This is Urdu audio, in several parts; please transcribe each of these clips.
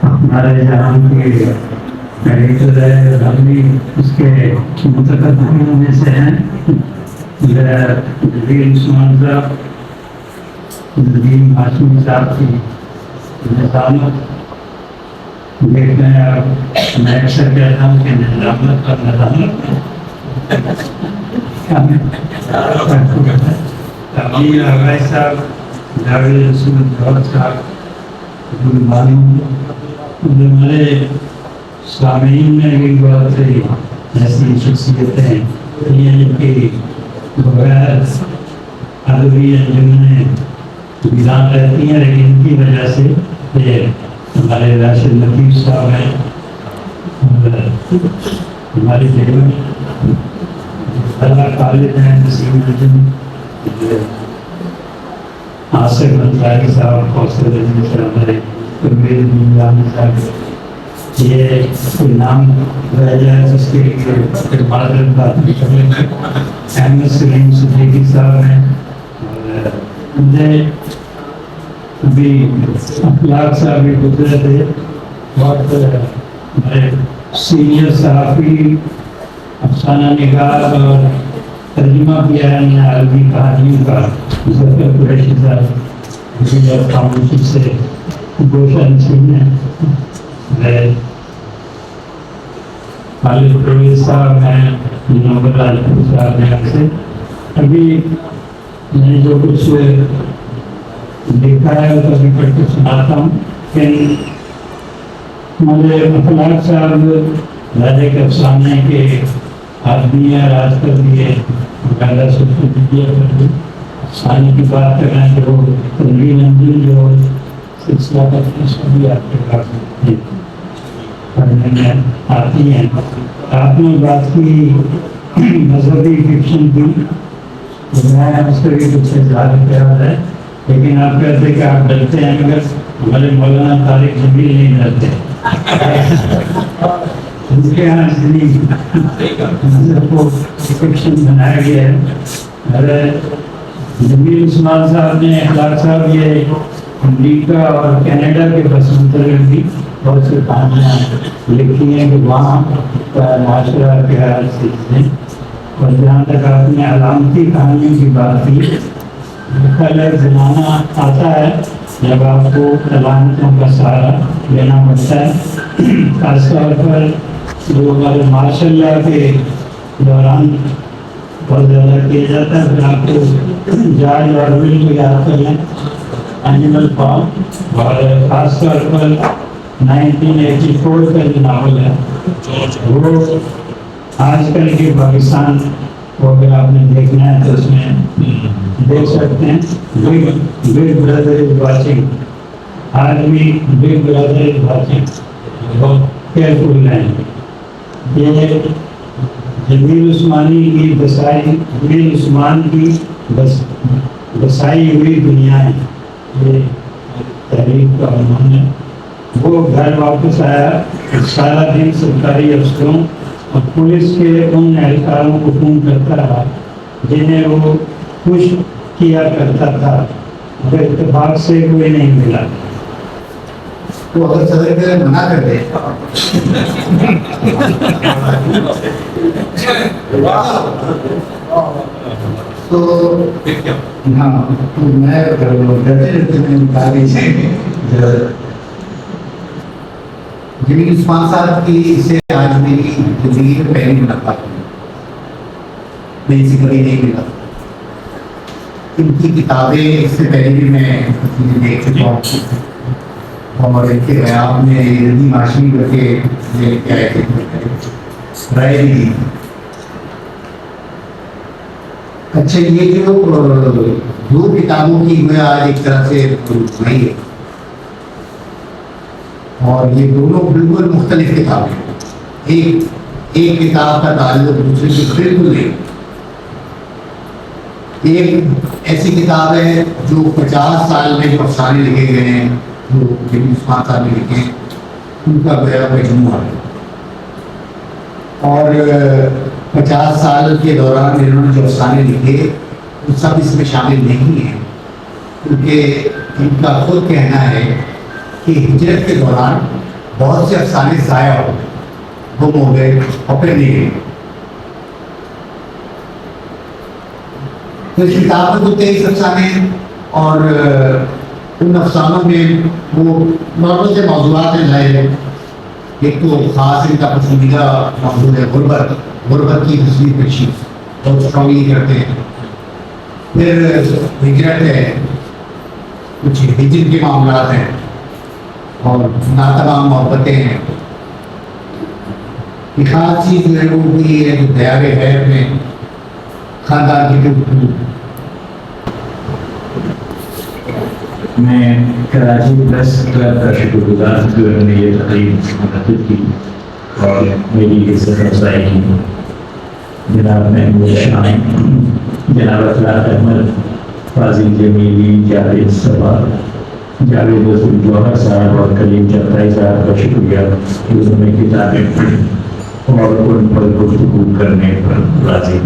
ہمارے جہاں کے ایڈیٹر ہے، ہم بھی اس کے متقدمین میں سے ہیں. جلیل عثمان صاحب، ندیم ہاشمی صاحب کی نظامت دیکھ رہے ہیں. آپ میں اکثر کہتا ہوں کہ نظامت اور نظامت تبدیل آغائی صاحب، جاوید رسول دور صاحب، معلوم ہمارے سامعین میں بھی بہت سی ایسی شخصیتیں ہیں جن کی بغیر ادبی انجمنیں ویران رہتی ہیں، لیکن ان کی وجہ سے یہ ہمارے راشد لطیف صاحب ہیں، ہماری بیگم اللہ خالد ہیں، نسیم الدین، آصف انصاری صاحب، کوثر عزیز صاحب، ہمارے پرویز میرانی صاحب. یہ کوئی نام رہ جائے اس کے لیے معذرت بات نہیں کر لیں. احمد سلیم صدیقی صاحب ہیں، اور مجھے ابھی اخلاق صاحب بھی گزرے تھے، بہت ہمارے سینئر صحافی، افسانہ نگار اور ترجمہ کیا ہے میں عربی کہانیوں کا ظفر قریشی صاحب، مجھے خاموشی سے گوشہ نشین ہے. خالد پرویز صاحب ہیں، نوبل راجپور صاحب ہیں. سے ابھی میں نے جو کچھ دیکھا ہے وہ ابھی پڑھ کے سناتا ہوں. کہ ہمارے اخلاق صاحب راجے کے افسانے کے آدمی ہیں، راج کر دیے وغیرہ سوشل میڈیا پر بھی افسانے کی بات کر رہے ہیں کہ وہ تنوین انجم جو سلسلہ کرتے ہیں اس میں بھی آپ کے پاس پڑھنے میں آتی ہیں. آپ نے بات کی مذہبی فکشن کی، میں اس پر بھی کچھ اظہار خیال ہے، لیکن آپ کہتے ہیں کہ آپ ڈرتے ہیں، مگر ہمارے مولانا طارق جمیل نہیں ڈرتے. ان کے یہاں اتنی مذہب کو فکشن بنایا گیا ہے. جمیل عثمان صاحب نے، اخلاق صاحب، یہ امریکہ اور کینیڈا کے پس منظر بھی بہت سی کہانیاں لکھی ہیں کہ وہاں کا معاشرہ کے حال سے ہیں. اور جہاں تک آپ نے علامتی کہانیوں کی بات کی، خیال ہے زمانہ آتا ہے جب آپ کو علامتوں کا سہارا لینا پڑتا ہے، خاص طور پر جو ہمارے ماشاء اللہ کے دوران بہت زیادہ کیا جاتا ہے. پھر آپ کو جارج آرویل کو یاد کر لیں، اینیمل فارم، اور خاص طور پر 1984 کا جو ناول ہے وہ آج کل کے پاکستان کو اگر آپ نے دیکھنا ہے تو اس میں دیکھ سکتے ہیں. بگ برادر از واچنگ، آج بھی بگ برادر از واچنگ، بہت کیئرفل ہیں. یہ جمیل عثمانی کی جمیل عثمان کی بسائی ہوئی دنیا ہے، یہ تحریک کا عنوان ہے. وہ گھر واپس آیا، سارا دن سرکاری افسروں اور پولیس کے ان اہلکاروں کو فون کرتا رہا جنہیں وہ خوش کیا کرتا تھا، مگر اتفاق سے کوئی نہیں ملا. تو اگر صدر کے منع کر دے تو ہاں، میں جمیل عثمان صاحب کی سے آج میری زندگی میں پہلی ملاقات ہوئی، میں اسے کبھی نہیں ملا. ان کی کتابیں اس سے پہلے بھی میں دیکھ چکا ہوں، اور ان کے بیان میں ندیم ہاشمی کر کے لے کے آئے تھے، رائے بھی دی. اچھا، یہ جو دو کتابوں کی میں آج ایک طرح سے نہیں ہے، اور یہ دونوں بالکل مختلف کتابیں ہیں. ایک کتاب کا تعلق دوسرے سے بالکل نہیں. ایک ایسی کتاب ہے جو 50 سال میں جو افسانے لکھے گئے ہیں، جو جمیل عثمان صاحب نے لکھے ہیں، ان کا گیا مجموعہ ہے. اور 50 سال کے دوران انہوں نے جو افسانے لکھے وہ سب اس میں شامل نہیں ہیں، کیونکہ ان کا خود کہنا ہے کہ ہجرت کے دوران بہت سے افسانے ضائع ہو گئے، گم ہو گئے اور پھر نہیں گئے۔ تو اس کتاب میں تو 23 افسانے ہیں، اور ان افسانوں میں وہ نارمل سے موضوعات ہیں ظاہر ہے۔ ایک تو خاص ان کا پسندیدہ موضوع ہے غربت، غربت کی تصویر کشی بہت اسٹرانگلی کرتے ہیں۔ پھر ہجرت ہے، کچھ ہجر کے معاملات ہیں، اور ناتمام محبتیں ہیں۔ ایک خاص چیز جو ہے وہ بھی ہے جو دیار غیر میں خاندان کی ٹوٹ۔ میں کراچی پریس کلب کا شکر گزار ہوں کہ انہوں نے یہ تقریب منعقد کی اور میری عزت افزائی کی۔ جناب محمود شاہ، جناب اطلاق احمد، فاضل جمیلی، جاوید صبا، جاوید رسول جوہر صاحب اور کلیم چغتائی صاحب کا شکریہ کہ انہوں نے کتابیں پڑھی اور ان پر گفتگو کرنے پر راضی۔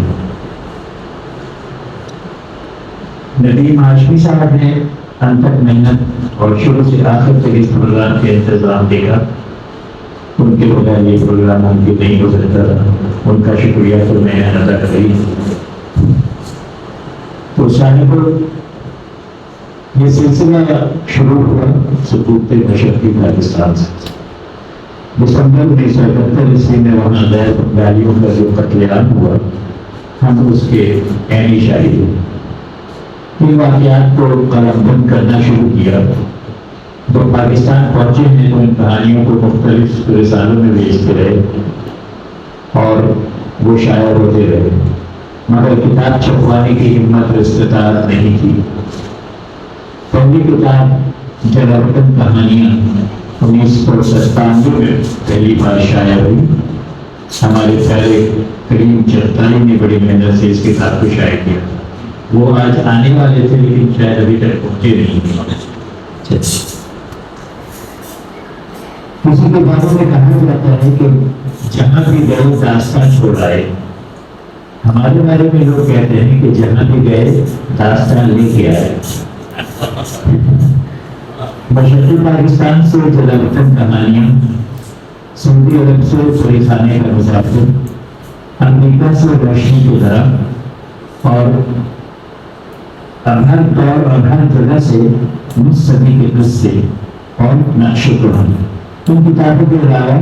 ندیم ہاشمی صاحب نے انتھک محنت اور شروع سے آخر تک اس پروگرام کے انتظام دیکھا، ان کے بغیر یہ پروگرام ممکن نہیں ہو سکتا تھا، ان کا شکریہ تو میں ادا کری۔ تو صاحب یہ سلسلہ شروع ہوا سقوط مشرقی پاکستان سے۔ دسمبر 1971 عیسوی میں وہاں غیر بنگالیوں کا جو قتل عام ہوا، ہم اس کے عینی شاہد ہوئے۔ ان واقعات کو قلم بند کرنا شروع کیا۔ جو پاکستان پہنچے ہیں تو ان کہانیوں کو مختلف رسالوں میں بھیجتے رہے اور وہ شائع ہوتے رہے، مگر کتاب چھپوانے کی ہمت اور استطاعت نہیں تھی۔ پہلی کتاب جلاوطن کہانیاں 1997 میں پہلی بار شائع ہوئی۔ ہمارے پیارے کلیم چغتائی نے بڑی محنت سے اس کتاب کو شائع کیا۔ وہ آج آنے والے تھے لیکن شاید ابھی تک پہنچے نہیں۔ کسی کے بارے میں کہا جاتا ہے کہ جہاں بھی گئے داستان چھوڑ آئے۔ ہمارے بارے میں لوگ کہتے ہیں کہ جہاں بھی گئے داستان لے کے آئے۔ مشرقی پاکستان سے جلاوطن کہانیاں، سعودی عرب سے چوری خانے کا مسافر، امریکہ سے روشنی کی طرف، اور اب ہر دور اور ہر جگہ سے نصف صدی کے قصے اور نقش و قدم۔ ان کتابوں کے علاوہ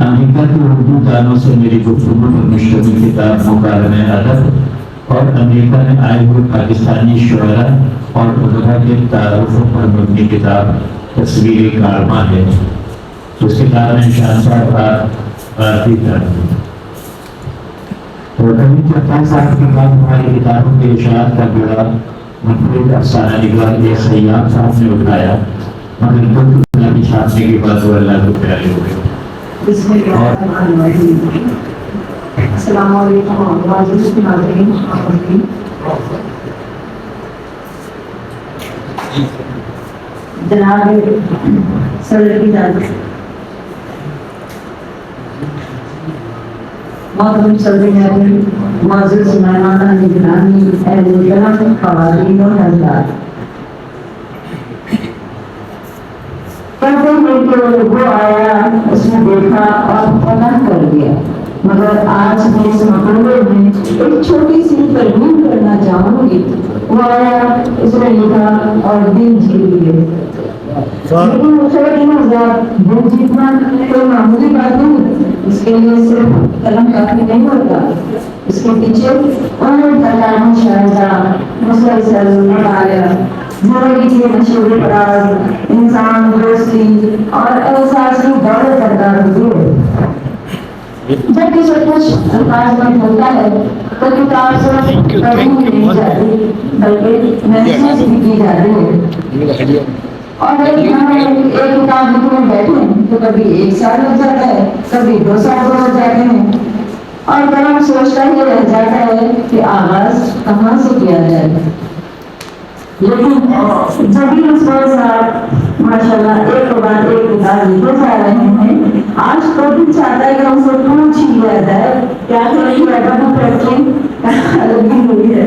امریکہ کے اردو دانوں سے میری گفتگو پر مشتمل کتاب مکالمہ ادب، اور امریکہ میں آئے ہوئے پاکستانی شعراء اور ادبا کے تعارفوں پر مبنی کتاب تصویر کارواں ہے۔ اس کتاب میں شاہ صاحب آرتی تھا اور کبھی چغتائی صاحب کے بعد ہماری کتابوں کے اشاعت کا بیڑا مفید افسانہ نگار ایک سیاح صاحب نے اٹھایا، مگر دو کتابیں چھاپنے کے بعد وہ اللہ کو پیارے ہو گئے۔ بسم اللہ الرحمن الرحیم۔ السلام علیکم معزز ناظرین، جناب صدر کی اجازت، محترم صدر اعظم، معزز مہمانان گرامی، اہل کرام، خواتین و حضرات، کہتے ہیں کہ وہ آیا، اس نے دیکھا اور پناہ کر گیا، مگر آج میں اس مقولے میں ایک چھوٹی سی ترمیم کرنا چاہوں گی۔ وہ آیا، اس نے لکھا اور دل جیت لیے، لیکن دل جیتنا کوئی معمولی بات نہیں، اس کے لیے صرف قلم کافی نہیں ہوتا، اس کے پیچھے ان کلام شاہجہاں مسلسل مطالعہ، زندگی کے مشہور فراز، انسان دوستی اور احساسی دور کردار ہوئے۔ جب بھی سب کچھ الفاظ میں ہوتا ہے تو کتاب صرف پڑھی نہیں جاتی بلکہ محسوس بھی کی جاتی ہے، اور ایک کتاب لکھنے بیٹھے تو کبھی 1 سال لگ جاتا ہے، کبھی 2 سال ہو جاتے ہیں، اور قلم سوچتا ہی رہ جاتا ہے کہ آغاز کہاں سے کیا جائے۔ لیکن جبھی مصباح صاحب ماشاءاللہ ایک کے بعد ایک کتاب لکھے جا رہے ہیں، آج تو بھی چاہتا ہے کہ ہم سے پوچھ ہی لیا جائے کیا لگی ہوئی ہے۔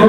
2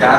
4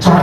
4